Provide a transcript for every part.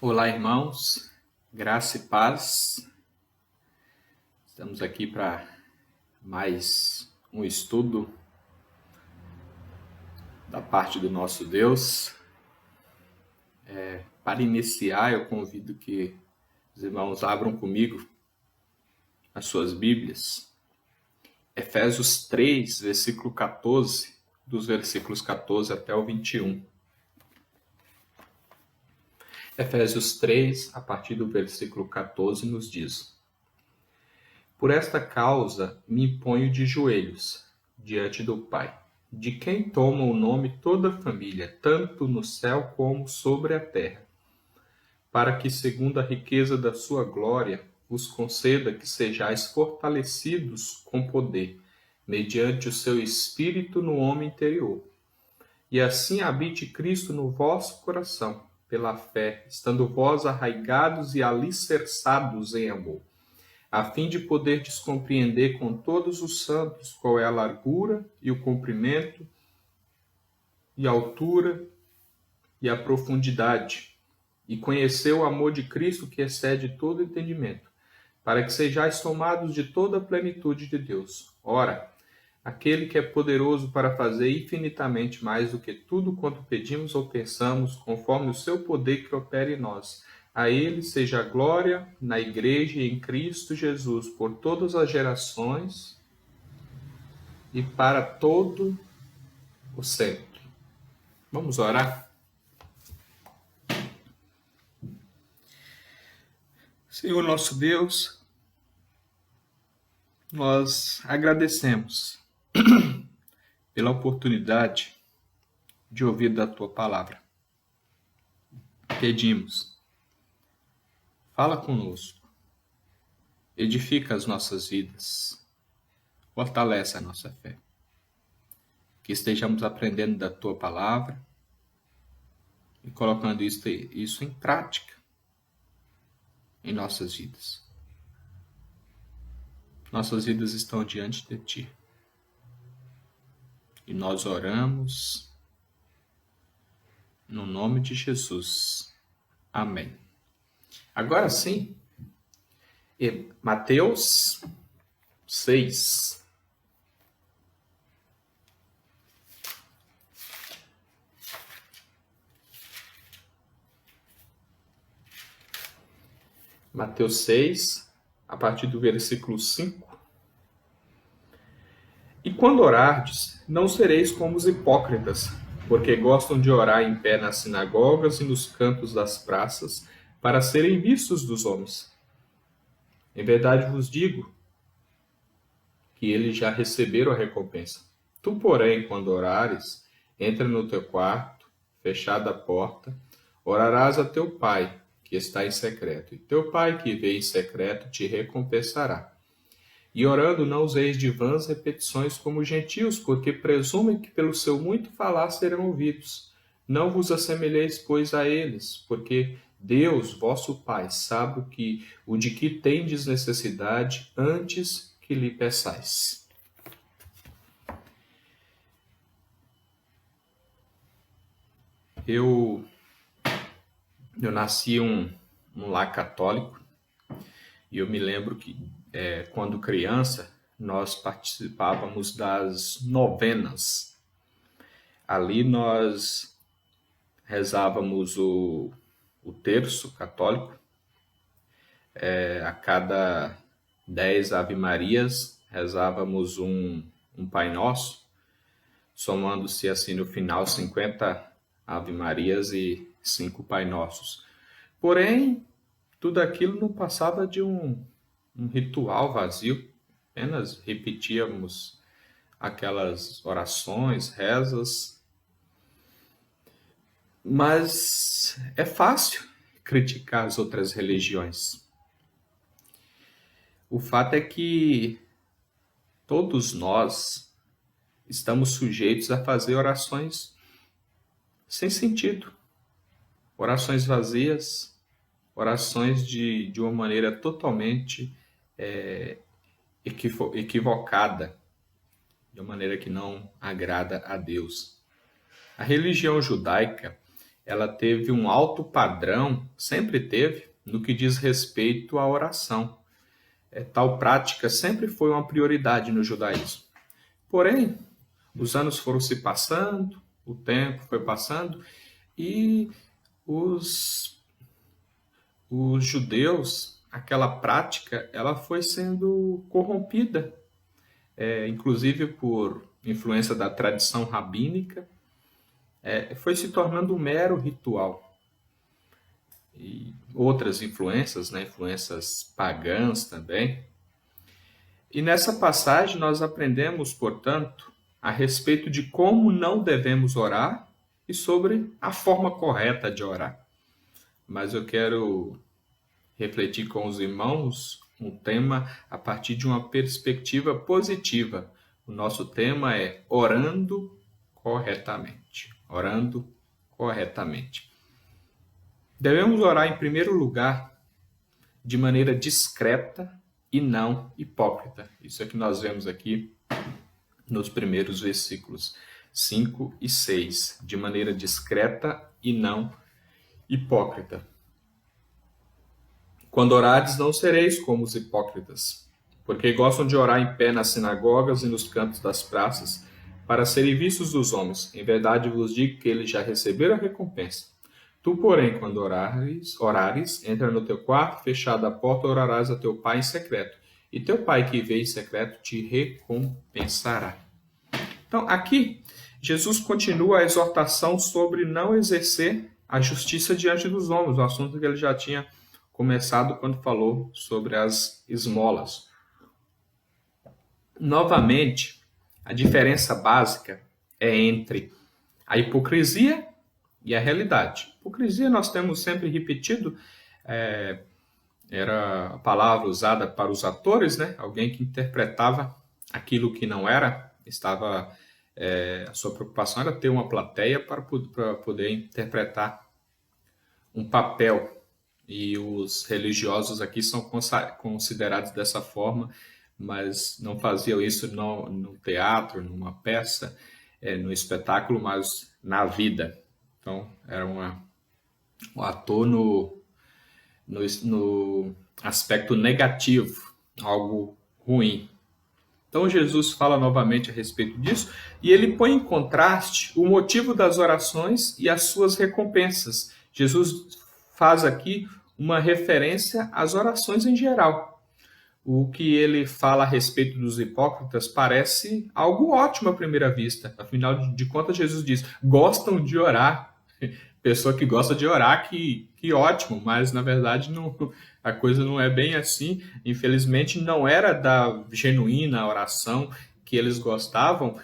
Olá, irmãos, graça e paz. Estamos aqui para mais um estudo da parte do nosso Deus. Para iniciar, eu convido que os irmãos abram comigo as suas Bíblias. Efésios 3, versículo 14, dos versículos 14 até o 21. Efésios 3, a partir do versículo 14, nos diz: Por esta causa me ponho de joelhos diante do Pai, de quem toma o nome toda a família, tanto no céu como sobre a terra, para que, segundo a riqueza da sua glória, vos conceda que sejais fortalecidos com poder, mediante o seu Espírito no homem interior. E assim habite Cristo no vosso coração, pela fé, estando vós arraigados e alicerçados em amor, a fim de poderdes compreender com todos os santos qual é a largura e o comprimento e a altura e a profundidade, e conhecer o amor de Cristo que excede todo entendimento, para que sejais tomados de toda a plenitude de Deus. Ora, aquele que é poderoso para fazer infinitamente mais do que tudo quanto pedimos ou pensamos, conforme o seu poder que opera em nós. A ele seja a glória na Igreja e em Cristo Jesus por todas as gerações e para todo o sempre. Vamos orar? Senhor nosso Deus, nós agradecemos pela oportunidade de ouvir da Tua palavra. Pedimos, fala conosco, edifica as nossas vidas, fortalece a nossa fé. Que estejamos aprendendo da Tua palavra e colocando isso em prática em nossas vidas. Nossas vidas estão diante de Ti. E nós oramos no nome de Jesus. Amém. Agora sim, Mateus 6. Mateus 6, a partir do versículo 5. E quando orardes, não sereis como os hipócritas, porque gostam de orar em pé nas sinagogas e nos cantos das praças, para serem vistos dos homens. Em verdade vos digo que eles já receberam a recompensa. Tu, porém, quando orares, entra no teu quarto, fechada a porta, orarás a teu Pai, que está em secreto, e teu Pai, que vê em secreto, te recompensará. E orando, não useis de vãs repetições como os gentios, porque presumem que pelo seu muito falar serão ouvidos. Não vos assemelheis, pois, a eles, porque Deus, vosso Pai, sabe o de que tendes necessidade antes que lhe peçais. Eu nasci um lar católico e eu me lembro que quando criança nós participávamos das novenas. Ali nós rezávamos o terço católico. A cada 10 Ave-Marias rezávamos um Pai Nosso, somando-se assim no final 50 Ave-Marias e 5 Pai Nossos. Porém, tudo aquilo não passava de um ritual vazio, apenas repetíamos aquelas orações, rezas. Mas é fácil criticar as outras religiões. O fato é que todos nós estamos sujeitos a fazer orações sem sentido, orações vazias, orações de uma maneira totalmente equivocada, de uma maneira que não agrada a Deus. A religião judaica, ela teve um alto padrão, sempre teve, no que diz respeito à oração. Tal prática sempre foi uma prioridade no judaísmo. Porém, os anos foram se passando, o tempo foi passando e os, os judeus, aquela prática, ela foi sendo corrompida, inclusive por influência da tradição rabínica, foi se tornando um mero ritual. E outras influências, né, influências pagãs também. E nessa passagem nós aprendemos, portanto, a respeito de como não devemos orar e sobre a forma correta de orar. Mas eu quero refletir com os irmãos um tema a partir de uma perspectiva positiva. O nosso tema é orando corretamente. Orando corretamente. Devemos orar em primeiro lugar de maneira discreta e não hipócrita. Isso é que nós vemos aqui nos primeiros versículos 5 e 6. De maneira discreta e não hipócrita. Quando orardes, não sereis como os hipócritas, porque gostam de orar em pé nas sinagogas e nos cantos das praças, para serem vistos dos homens. Em verdade vos digo que eles já receberam a recompensa. Tu, porém, quando orares, entra no teu quarto, fechada a porta, orarás a teu pai em secreto. E teu pai que vê em secreto te recompensará. Então, aqui, Jesus continua a exortação sobre não exercer a justiça diante dos homens, um assunto que ele já tinha começado quando falou sobre as esmolas. Novamente, a diferença básica é entre a hipocrisia e a realidade. Hipocrisia nós temos sempre repetido, era a palavra usada para os atores, né? Alguém que interpretava aquilo que não era, a sua preocupação era ter uma plateia para poder interpretar um papel. E os religiosos aqui são considerados dessa forma, mas não faziam isso no teatro, numa peça, no espetáculo, mas na vida. Então, era um ator no aspecto negativo, algo ruim. Então, Jesus fala novamente a respeito disso, e ele põe em contraste o motivo das orações e as suas recompensas. Jesus faz aqui uma referência às orações em geral. O que ele fala a respeito dos hipócritas parece algo ótimo à primeira vista. Afinal de contas, Jesus diz, gostam de orar. Pessoa que gosta de orar, que ótimo, mas na verdade a coisa não é bem assim. Infelizmente, não era da genuína oração que eles gostavam,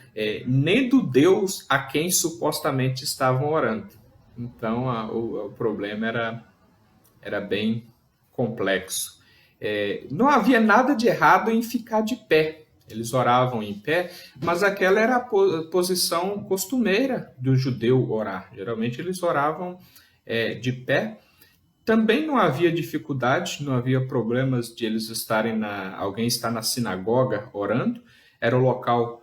nem do Deus a quem supostamente estavam orando. Então, o problema era bem complexo. Não havia nada de errado em ficar de pé. Eles oravam em pé, mas aquela era a posição costumeira do judeu orar. Geralmente eles oravam de pé. Também não havia dificuldade, não havia problemas de eles alguém estar na sinagoga orando. Era o local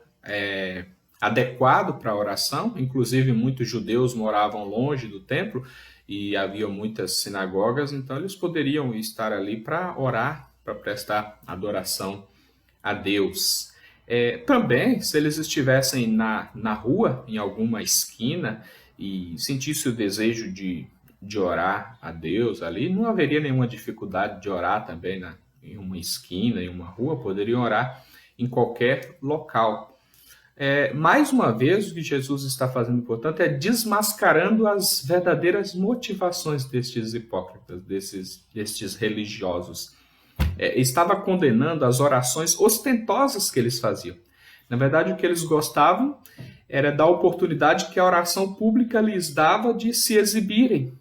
adequado para a oração. Inclusive, muitos judeus moravam longe do templo e havia muitas sinagogas, então eles poderiam estar ali para orar, para prestar adoração a Deus. Também, se eles estivessem na rua, em alguma esquina, e sentissem o desejo de orar a Deus ali, não haveria nenhuma dificuldade de orar também em uma esquina, em uma rua, poderiam orar em qualquer local. Mais uma vez, o que Jesus está fazendo, portanto, é desmascarando as verdadeiras motivações destes hipócritas, destes religiosos. Estava condenando as orações ostentosas que eles faziam. Na verdade, o que eles gostavam era da oportunidade que a oração pública lhes dava de se exibirem.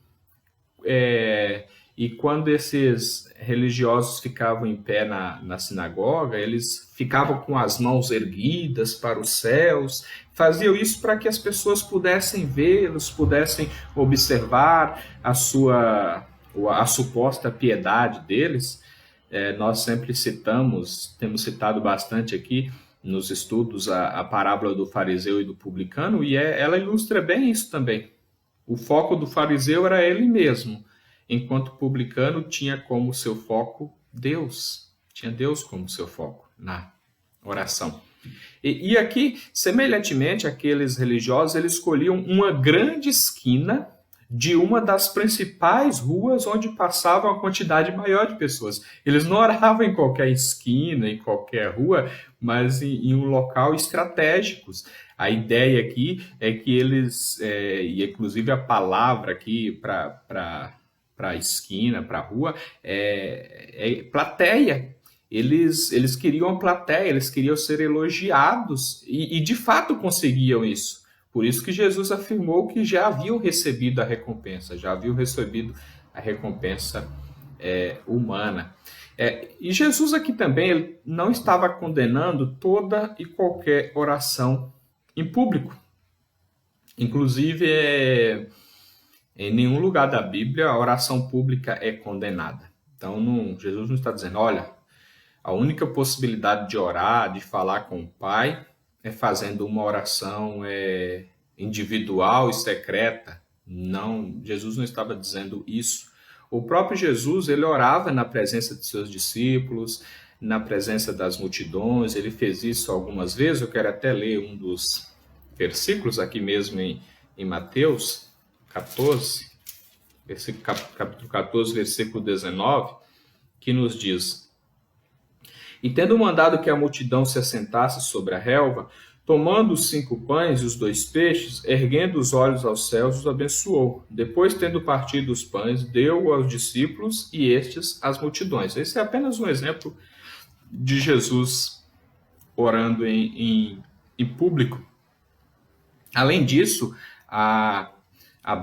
E quando esses religiosos ficavam em pé na sinagoga, eles ficavam com as mãos erguidas para os céus, faziam isso para que as pessoas pudessem vê-los, pudessem observar a suposta piedade deles. Nós sempre temos citado bastante aqui nos estudos a parábola do fariseu e do publicano, e ela ilustra bem isso também. O foco do fariseu era ele mesmo, enquanto o publicano tinha como seu foco Deus. Tinha Deus como seu foco na oração. E aqui, semelhantemente, aqueles religiosos, eles escolhiam uma grande esquina de uma das principais ruas onde passava uma quantidade maior de pessoas. Eles não oravam em qualquer esquina, em qualquer rua, mas em um local estratégicos. A ideia aqui é que eles, e inclusive a palavra aqui para a esquina, para a rua, é plateia. Eles queriam a plateia, eles queriam ser elogiados e de fato conseguiam isso. Por isso que Jesus afirmou que já haviam recebido a recompensa, já haviam recebido a recompensa humana. E Jesus aqui também ele não estava condenando toda e qualquer oração em público. Inclusive, em nenhum lugar da Bíblia a oração pública é condenada. Então, Jesus não está dizendo, olha, a única possibilidade de orar, de falar com o Pai, é fazendo uma oração individual e secreta. Não, Jesus não estava dizendo isso. O próprio Jesus, ele orava na presença de seus discípulos, na presença das multidões, ele fez isso algumas vezes. Eu quero até ler um dos versículos aqui mesmo em Mateus 14, capítulo 14, versículo 19, que nos diz: E tendo mandado que a multidão se assentasse sobre a relva, tomando os 5 pães e os 2 peixes, erguendo os olhos aos céus, os abençoou. Depois, tendo partido os pães, deu aos discípulos e estes às multidões. Esse é apenas um exemplo de Jesus orando em público. Além disso, a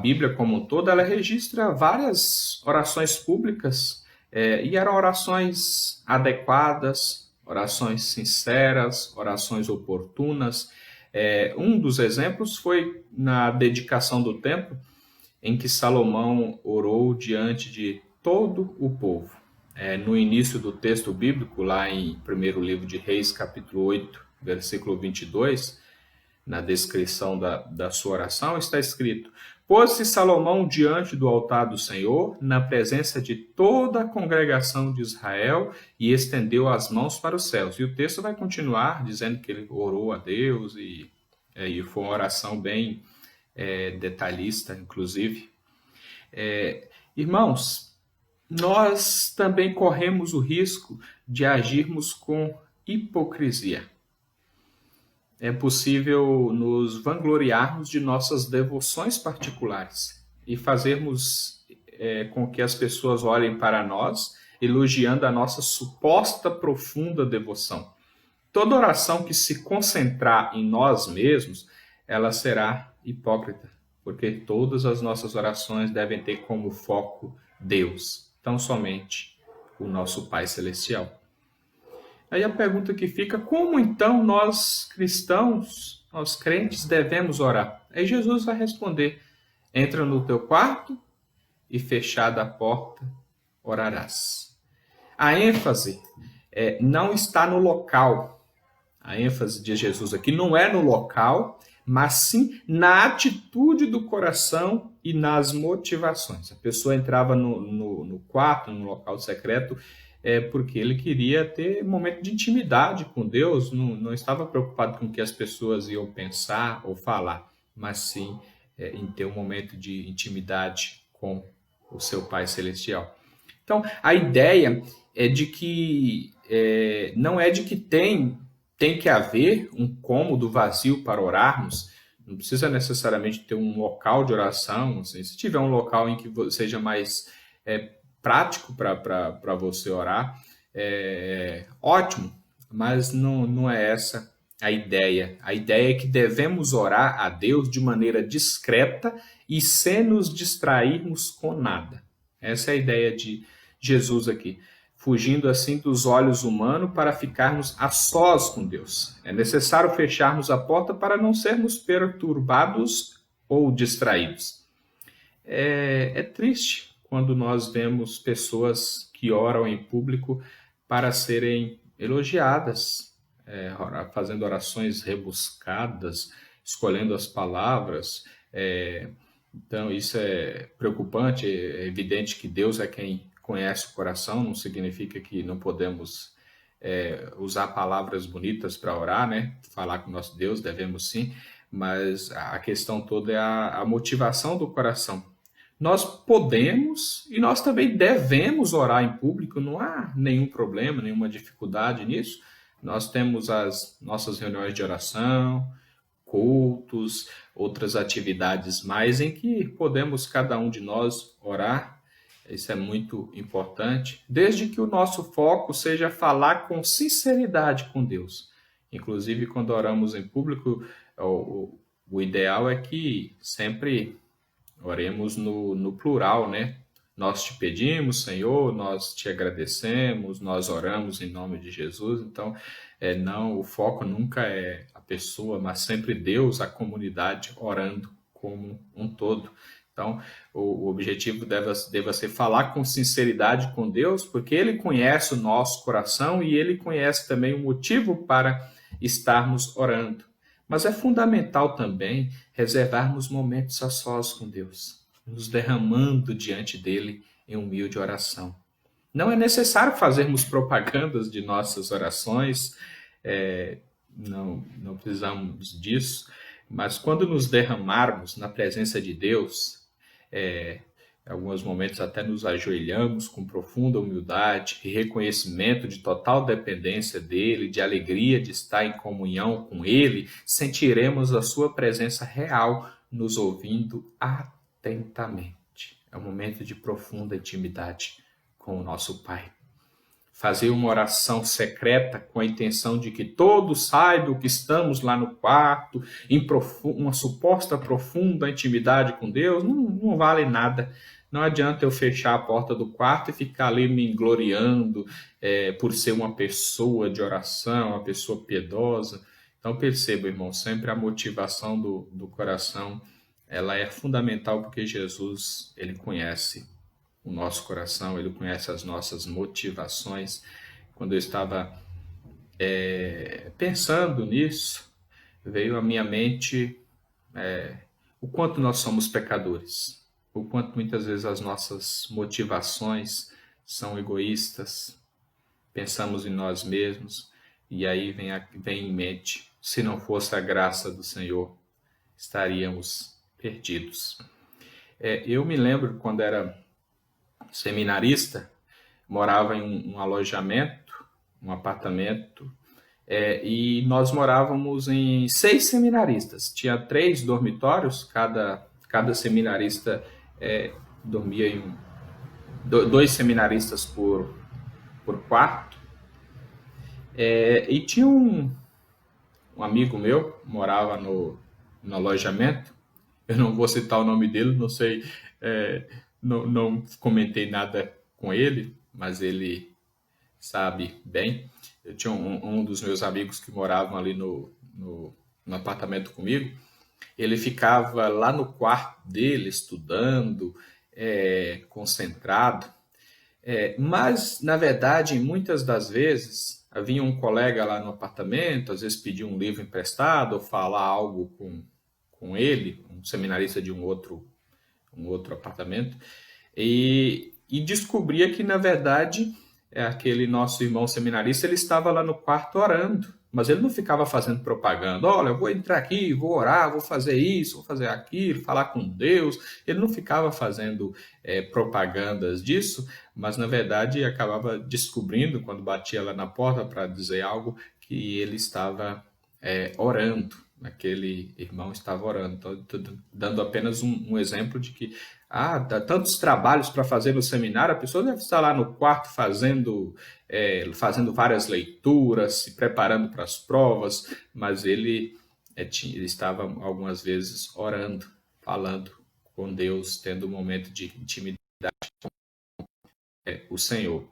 Bíblia como um todo, ela registra várias orações públicas, e eram orações adequadas, orações sinceras, orações oportunas. Um dos exemplos foi na dedicação do templo, em que Salomão orou diante de todo o povo. No início do texto bíblico, lá em 1º livro de Reis, capítulo 8, versículo 22, na descrição da sua oração, está escrito: Pôs-se Salomão diante do altar do Senhor, na presença de toda a congregação de Israel, e estendeu as mãos para os céus. E o texto vai continuar dizendo que ele orou a Deus, e foi uma oração bem detalhista, inclusive. Irmãos, nós também corremos o risco de agirmos com hipocrisia. É possível nos vangloriarmos de nossas devoções particulares e fazermos com que as pessoas olhem para nós, elogiando a nossa suposta profunda devoção. Toda oração que se concentrar em nós mesmos, ela será hipócrita, porque todas as nossas orações devem ter como foco Deus, tão somente o nosso Pai Celestial. Aí a pergunta que fica: como então nós cristãos, nós crentes, devemos orar? Aí Jesus vai responder: entra no teu quarto e fechada a porta, orarás. A ênfase não está no local. A ênfase de Jesus aqui não é no local, mas sim na atitude do coração e nas motivações. A pessoa entrava no quarto, no local secreto, porque ele queria ter um momento de intimidade com Deus, não estava preocupado com o que as pessoas iam pensar ou falar, mas sim em ter um momento de intimidade com o seu Pai Celestial. Então, a ideia é de que não é de que tem que haver um cômodo vazio para orarmos, não precisa necessariamente ter um local de oração, assim, se tiver um local em que seja mais prático para você orar, ótimo, mas não é essa a ideia. A ideia é que devemos orar a Deus de maneira discreta e sem nos distrairmos com nada. Essa é a ideia de Jesus aqui, fugindo assim dos olhos humanos para ficarmos a sós com Deus. É necessário fecharmos a porta para não sermos perturbados ou distraídos. É triste quando nós vemos pessoas que oram em público para serem elogiadas, fazendo orações rebuscadas, escolhendo as palavras, Então, isso é preocupante. É evidente que Deus é quem conhece o coração, não significa que não podemos usar palavras bonitas para orar, né? Falar com o nosso Deus, devemos sim, mas a questão toda é a motivação do coração. Nós podemos e nós também devemos orar em público, não há nenhum problema, nenhuma dificuldade nisso. Nós temos as nossas reuniões de oração, cultos, outras atividades mais em que podemos cada um de nós orar. Isso é muito importante, desde que o nosso foco seja falar com sinceridade com Deus. Inclusive, quando oramos em público, o ideal é que sempre oremos no plural, né? Nós te pedimos, Senhor, nós te agradecemos, nós oramos em nome de Jesus. Então, não, o foco nunca é a pessoa, mas sempre Deus, a comunidade orando como um todo. Então, o objetivo deve ser falar com sinceridade com Deus, porque Ele conhece o nosso coração e Ele conhece também o motivo para estarmos orando. Mas é fundamental também reservarmos momentos a sós com Deus, nos derramando diante dele em humilde oração. Não é necessário fazermos propagandas de nossas orações, não precisamos disso, mas quando nos derramarmos na presença de Deus, em alguns momentos até nos ajoelhamos com profunda humildade e reconhecimento de total dependência dele, de alegria de estar em comunhão com ele, sentiremos a sua presença real nos ouvindo atentamente. É um momento de profunda intimidade com o nosso Pai. Fazer uma oração secreta com a intenção de que todos saibam que estamos lá no quarto, em uma suposta profunda intimidade com Deus, não vale nada. Não adianta eu fechar a porta do quarto e ficar ali me gloriando por ser uma pessoa de oração, uma pessoa piedosa. Então perceba, irmão, sempre a motivação do coração, ela é fundamental porque Jesus, ele conhece o nosso coração, ele conhece as nossas motivações. Quando eu estava pensando nisso, veio à minha mente o quanto nós somos pecadores, o quanto muitas vezes as nossas motivações são egoístas, pensamos em nós mesmos, e aí vem em mente, se não fosse a graça do Senhor, estaríamos perdidos. Eu me lembro quando era seminarista, morava em um alojamento, um apartamento, e nós morávamos em 6 seminaristas. Tinha 3 dormitórios, cada seminarista dormia em 2 seminaristas por quarto. E tinha um amigo meu, morava no alojamento, eu não vou citar o nome dele, não sei, não comentei nada com ele, mas ele sabe bem. Eu tinha um dos meus amigos que moravam ali no apartamento comigo, ele ficava lá no quarto dele, estudando, concentrado, mas, na verdade, muitas das vezes, havia um colega lá no apartamento, às vezes pedia um livro emprestado ou falar algo com ele, um seminarista de um outro apartamento, e descobria que, na verdade, aquele nosso irmão seminarista, ele estava lá no quarto orando, mas ele não ficava fazendo propaganda. Olha, eu vou entrar aqui, vou orar, vou fazer isso, vou fazer aquilo, falar com Deus. Ele não ficava fazendo propagandas disso, mas na verdade acabava descobrindo, quando batia lá na porta para dizer algo, que ele estava orando. Aquele irmão estava orando. Então, estou dando apenas um exemplo de que dá tantos trabalhos para fazer no seminário, a pessoa deve estar lá no quarto fazendo várias leituras, se preparando para as provas, mas ele estava algumas vezes orando, falando com Deus, tendo um momento de intimidade com o Senhor.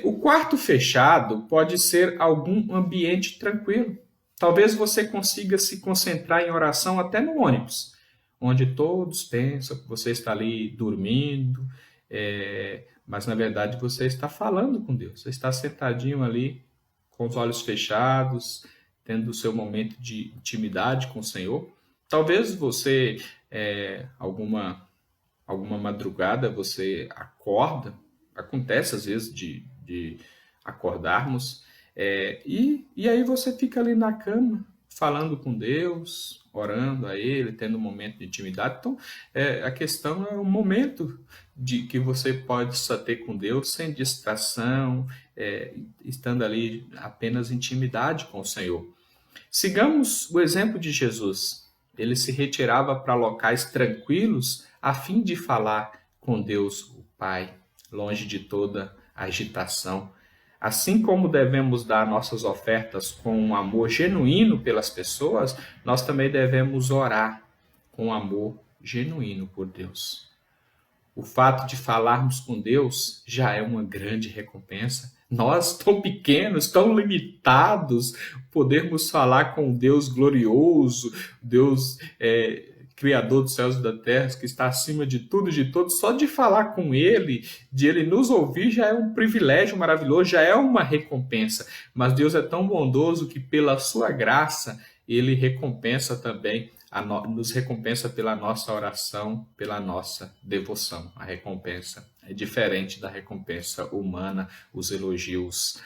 O quarto fechado pode ser algum ambiente tranquilo. Talvez você consiga se concentrar em oração até no ônibus, onde todos pensam que você está ali dormindo, mas na verdade você está falando com Deus. Você está sentadinho ali, com os olhos fechados, tendo o seu momento de intimidade com o Senhor. Talvez você alguma madrugada você acorda, acontece às vezes de acordarmos, e aí você fica ali na cama, falando com Deus, orando a Ele, tendo um momento de intimidade. Então, a questão é o momento de que você pode só ter com Deus, sem distração, estando ali apenas intimidade com o Senhor. Sigamos o exemplo de Jesus. Ele se retirava para locais tranquilos a fim de falar com Deus, o Pai, longe de toda agitação. Assim como devemos dar nossas ofertas com um amor genuíno pelas pessoas, nós também devemos orar com amor genuíno por Deus. O fato de falarmos com Deus já é uma grande recompensa. Nós, tão pequenos, tão limitados, podermos falar com um Deus glorioso, Deus Criador dos céus e da terra, que está acima de tudo e de todos, só de falar com Ele, de Ele nos ouvir, já é um privilégio maravilhoso, já é uma recompensa. Mas Deus é tão bondoso que, pela sua graça, Ele recompensa também, nos recompensa pela nossa oração, pela nossa devoção. A recompensa é diferente da recompensa humana, os elogios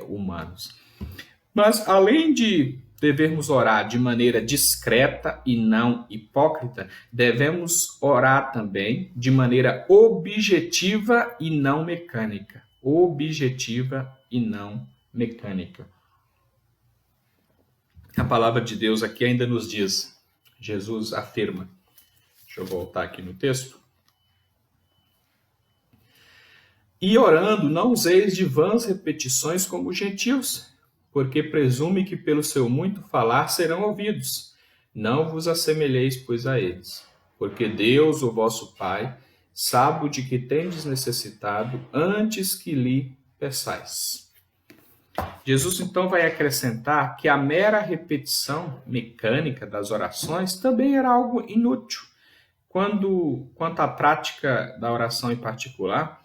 humanos. Mas, além de devermos orar de maneira discreta e não hipócrita, devemos orar também de maneira objetiva e não mecânica. Objetiva e não mecânica. A palavra de Deus aqui ainda nos diz, Jesus afirma, deixa eu voltar aqui no texto, e orando, não useis de vãs repetições como os gentios, porque presume que pelo seu muito falar serão ouvidos. Não vos assemelheis, pois, a eles, porque Deus, o vosso Pai, sabe de que tendes necessitado antes que lhe peçais. Jesus, então, vai acrescentar que a mera repetição mecânica das orações também era algo inútil. Quanto à prática da oração em particular,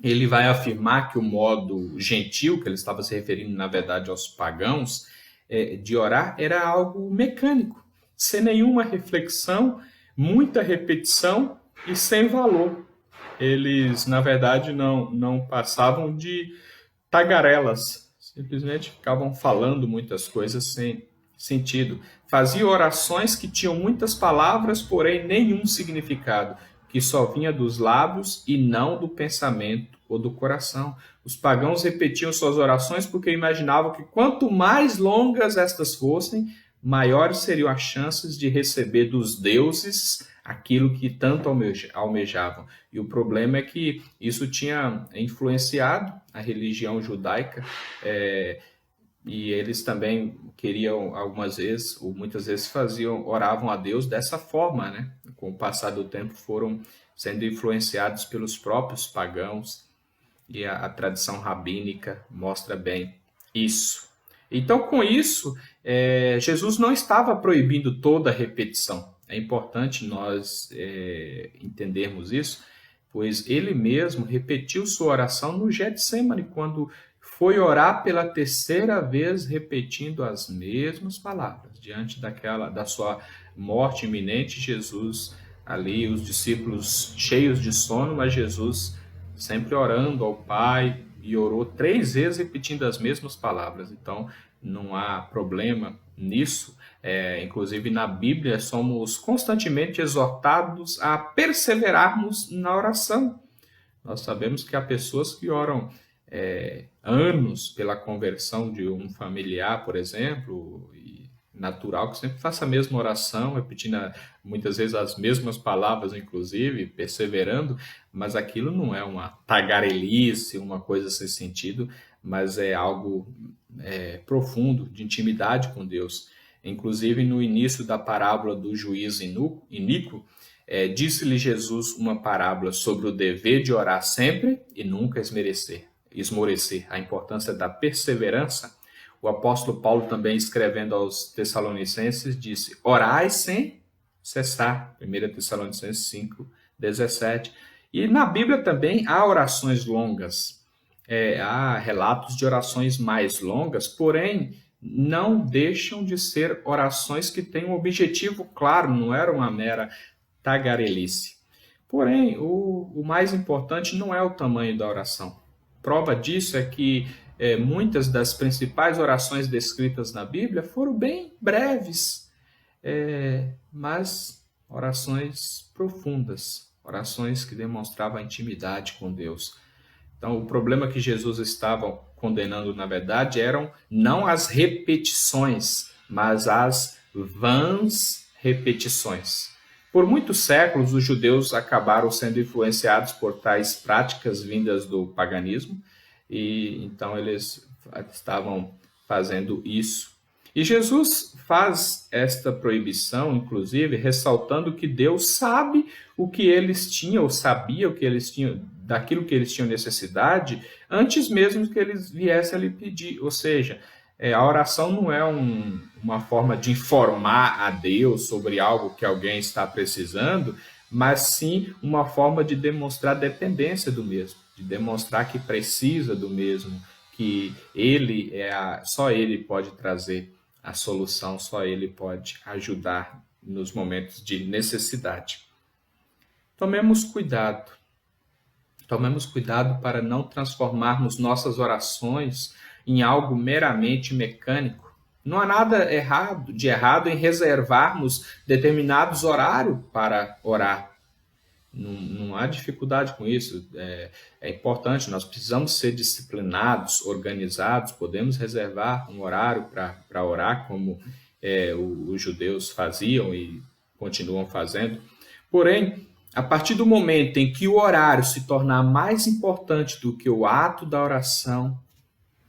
ele vai afirmar que o modo gentil, que ele estava se referindo, na verdade, aos pagãos, de orar, era algo mecânico, sem nenhuma reflexão, muita repetição e sem valor. Eles, na verdade, não passavam de tagarelas, simplesmente ficavam falando muitas coisas sem sentido. Faziam orações que tinham muitas palavras, porém nenhum significado, que só vinha dos lábios e não do pensamento ou do coração. Os pagãos repetiam suas orações porque imaginavam que quanto mais longas estas fossem, maiores seriam as chances de receber dos deuses aquilo que tanto almejavam. E o problema é que isso tinha influenciado a religião judaica, e eles também queriam, algumas vezes, ou muitas vezes oravam a Deus dessa forma, né? Com o passar do tempo foram sendo influenciados pelos próprios pagãos, e a tradição rabínica mostra bem isso. Então, com isso, Jesus não estava proibindo toda a repetição. É importante nós entendermos isso, pois ele mesmo repetiu sua oração no Getsêmani, quando foi orar pela terceira vez, repetindo as mesmas palavras. Diante da sua morte iminente, Jesus ali, os discípulos cheios de sono, mas Jesus sempre orando ao Pai, e orou 3 vezes repetindo as mesmas palavras. Então, não há problema nisso. Inclusive, na Bíblia, somos constantemente exortados a perseverarmos na oração. Nós sabemos que há pessoas que oram anos pela conversão de um familiar, por exemplo, e natural que sempre faça a mesma oração, repetindo muitas vezes as mesmas palavras, inclusive, perseverando, mas aquilo não é uma tagarelice, uma coisa sem sentido, mas é algo profundo, de intimidade com Deus. Inclusive, no início da parábola do juiz iníquo, disse-lhe Jesus uma parábola sobre o dever de orar sempre e nunca esmorecer, a importância da perseverança. O apóstolo Paulo, também escrevendo aos Tessalonicenses, disse: orai sem cessar. 1 Tessalonicenses 5:17. E na Bíblia também há orações longas, há relatos de orações mais longas, porém não deixam de ser orações que têm um objetivo claro, não era uma mera tagarelice. Porém, o mais importante não é o tamanho da oração. Prova disso é que muitas das principais orações descritas na Bíblia foram bem breves, mas orações profundas, orações que demonstravam intimidade com Deus. Então, o problema que Jesus estava condenando, na verdade, eram não as repetições, mas as vãs repetições. Por muitos séculos, os judeus acabaram sendo influenciados por tais práticas vindas do paganismo, e então eles estavam fazendo isso. E Jesus faz esta proibição, inclusive, ressaltando que Deus sabe o que eles tinham, ou sabia o que eles tinham, daquilo que eles tinham necessidade, antes mesmo que eles viessem a lhe pedir. Ou seja, a oração não é uma forma de informar a Deus sobre algo que alguém está precisando, mas sim uma forma de demonstrar dependência do mesmo, de demonstrar que precisa do mesmo, que só ele pode trazer a solução, só ele pode ajudar nos momentos de necessidade. Tomemos cuidado para não transformarmos nossas orações em algo meramente mecânico. Não há nada de errado em reservarmos determinados horários para orar. Não há dificuldade com isso. É importante, nós precisamos ser disciplinados, organizados, podemos reservar um horário para orar, como os judeus faziam e continuam fazendo. Porém, a partir do momento em que o horário se tornar mais importante do que o ato da oração,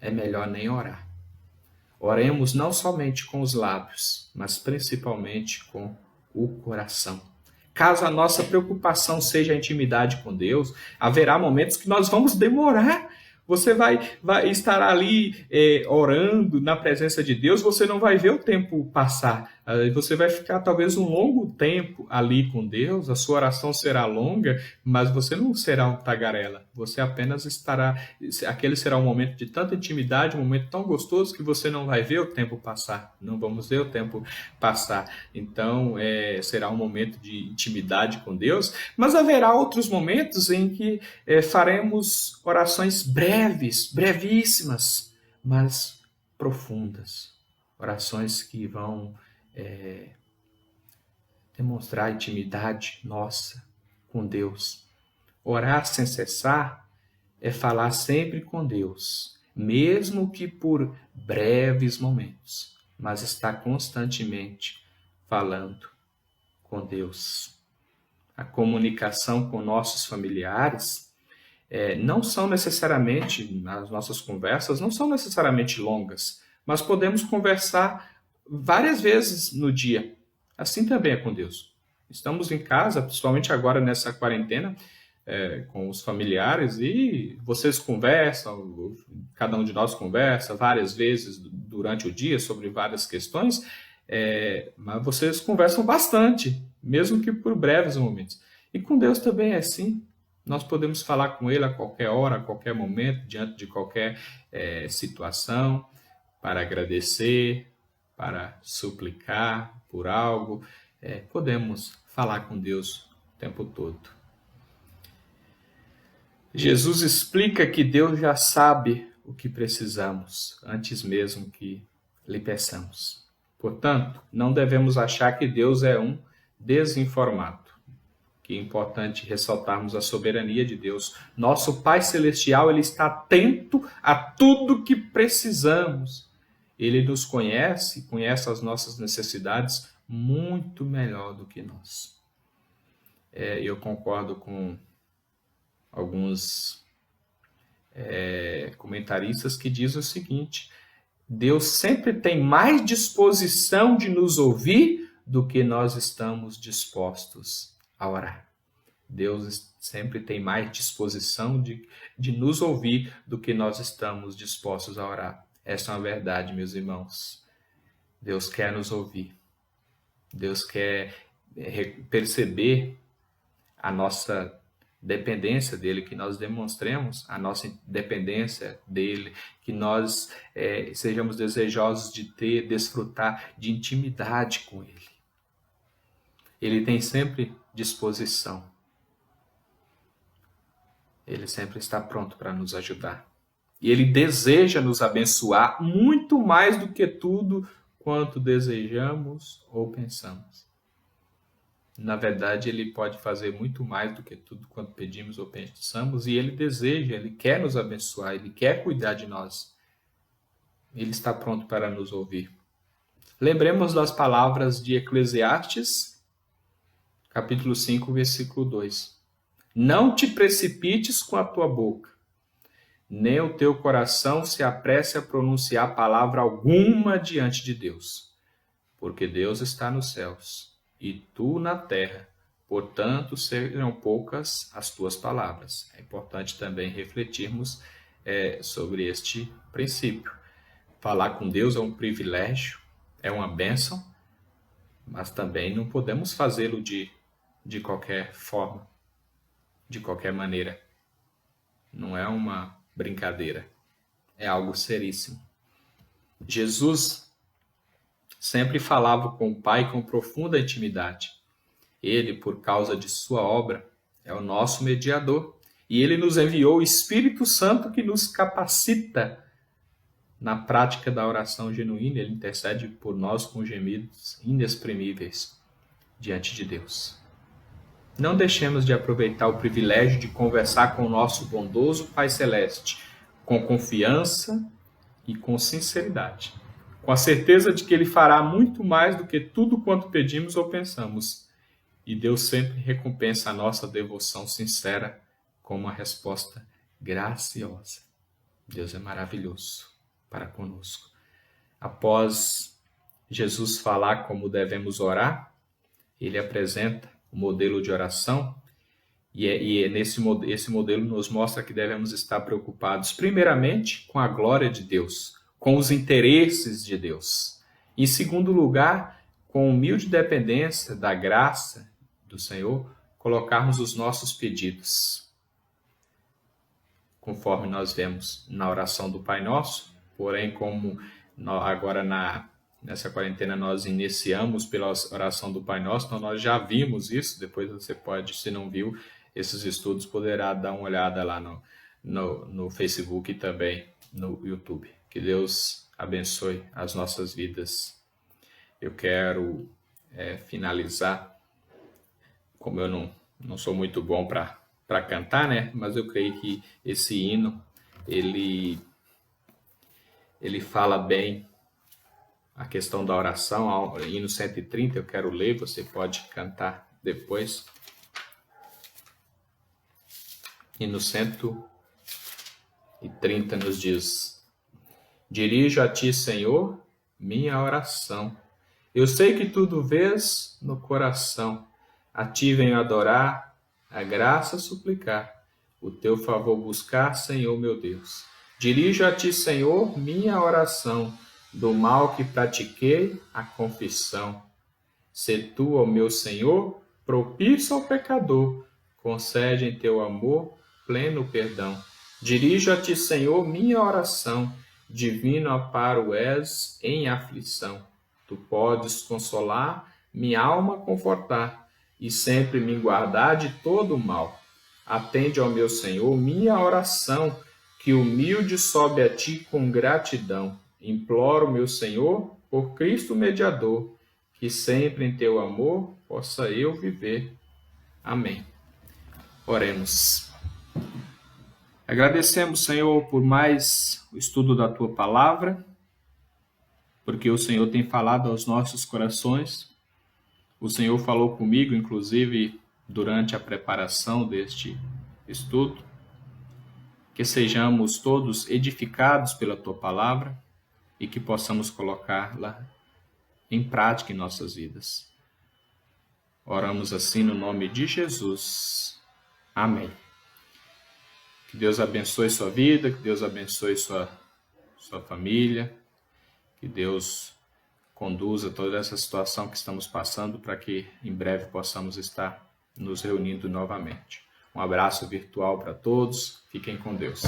é melhor nem orar. Oremos não somente com os lábios, mas principalmente com o coração. Caso a nossa preocupação seja a intimidade com Deus, haverá momentos que nós vamos demorar. Você vai estar ali orando na presença de Deus, você não vai ver o tempo passar. Você vai ficar talvez um longo tempo ali com Deus, a sua oração será longa, mas você não será um tagarela. Você apenas estará... Aquele será um momento de tanta intimidade, um momento tão gostoso que você não vai ver o tempo passar. Não vamos ver o tempo passar. Então, será um momento de intimidade com Deus, mas haverá outros momentos em que faremos orações brevíssimas, mas profundas. Orações que vão demonstrar a intimidade nossa com Deus. Orar sem cessar é falar sempre com Deus, mesmo que por breves momentos, mas estar constantemente falando com Deus. A comunicação com nossos familiares não são necessariamente, as nossas conversas não são necessariamente longas, mas podemos conversar várias vezes no dia. Assim também é com Deus. Estamos em casa, principalmente agora nessa quarentena, com os familiares, e vocês conversam, cada um de nós conversa várias vezes durante o dia sobre várias questões, mas vocês conversam bastante, mesmo que por breves momentos. E com Deus também é assim. Nós podemos falar com Ele a qualquer hora, a qualquer momento, diante de qualquer situação, para agradecer, para suplicar por algo. Podemos falar com Deus o tempo todo. Jesus explica que Deus já sabe o que precisamos, antes mesmo que lhe peçamos. Portanto, não devemos achar que Deus é um desinformado. Que é importante ressaltarmos a soberania de Deus. Nosso Pai Celestial, Ele está atento a tudo que precisamos. Ele nos conhece as nossas necessidades muito melhor do que nós. Eu concordo com alguns comentaristas que dizem o seguinte: Deus sempre tem mais disposição de nos ouvir do que nós estamos dispostos a orar. Deus sempre tem mais disposição de nos ouvir do que nós estamos dispostos a orar. Essa é uma verdade, meus irmãos. Deus quer nos ouvir. Deus quer perceber a nossa dependência dele, que nós demonstremos a nossa dependência dele, que nós sejamos desejosos de desfrutar de intimidade com ele. Ele tem sempre disposição. Ele sempre está pronto para nos ajudar. E ele deseja nos abençoar muito mais do que tudo quanto desejamos ou pensamos. Na verdade, ele pode fazer muito mais do que tudo quanto pedimos ou pensamos, e ele deseja, ele quer nos abençoar, ele quer cuidar de nós. Ele está pronto para nos ouvir. Lembremos das palavras de Eclesiastes, capítulo 5, versículo 2. Não te precipites com a tua boca, nem o teu coração se apresse a pronunciar palavra alguma diante de Deus, porque Deus está nos céus e tu na terra, portanto serão poucas as tuas palavras. É importante também refletirmos sobre este princípio. Falar com Deus é um privilégio, é uma bênção, mas também não podemos fazê-lo de qualquer forma, de qualquer maneira. Não é uma brincadeira, é algo seríssimo. Jesus sempre falava com o Pai com profunda intimidade. Ele, por causa de sua obra, é o nosso mediador. E ele nos enviou o Espírito Santo que nos capacita na prática da oração genuína. Ele intercede por nós com gemidos inexprimíveis diante de Deus. Não deixemos de aproveitar o privilégio de conversar com o nosso bondoso Pai Celeste, com confiança e com sinceridade, com a certeza de que Ele fará muito mais do que tudo quanto pedimos ou pensamos. E Deus sempre recompensa a nossa devoção sincera com uma resposta graciosa. Deus é maravilhoso para conosco. Após Jesus falar como devemos orar, Ele apresenta o modelo de oração, e esse modelo nos mostra que devemos estar preocupados primeiramente com a glória de Deus, com os interesses de Deus. Em segundo lugar, com humilde dependência da graça do Senhor, colocarmos os nossos pedidos, conforme nós vemos na oração do Pai Nosso. Porém, como agora nessa quarentena nós iniciamos pela oração do Pai Nosso, então nós já vimos isso. Depois você pode, se não viu esses estudos, poderá dar uma olhada lá no Facebook e também no YouTube. Que Deus abençoe as nossas vidas. Eu quero finalizar, como eu não sou muito bom para cantar, né? Mas eu creio que esse hino, ele fala bem a questão da oração. Hino 130, eu quero ler, você pode cantar depois. Hino 130 nos diz: dirijo a ti, Senhor, minha oração. Eu sei que tudo vês no coração. A ti venho adorar, a graça suplicar, o teu favor buscar, Senhor meu Deus. Dirijo a ti, Senhor, minha oração, do mal que pratiquei a confissão. Se tu, ó meu Senhor, propício ao pecador, concede em teu amor pleno perdão. Dirijo a ti, Senhor, minha oração, divino amparo és em aflição. Tu podes consolar, minha alma confortar, e sempre me guardar de todo o mal. Atende ao meu Senhor minha oração, que humilde sobe a ti com gratidão. Imploro, meu Senhor, por Cristo mediador, que sempre em teu amor possa eu viver. Amém. Oremos. Agradecemos, Senhor, por mais o estudo da Tua Palavra, porque o Senhor tem falado aos nossos corações. O Senhor falou comigo, inclusive, durante a preparação deste estudo. Que sejamos todos edificados pela Tua Palavra e que possamos colocá-la em prática em nossas vidas. Oramos assim no nome de Jesus. Amém. Que Deus abençoe sua vida, que Deus abençoe sua família, que Deus conduza toda essa situação que estamos passando para que em breve possamos estar nos reunindo novamente. Um abraço virtual para todos. Fiquem com Deus.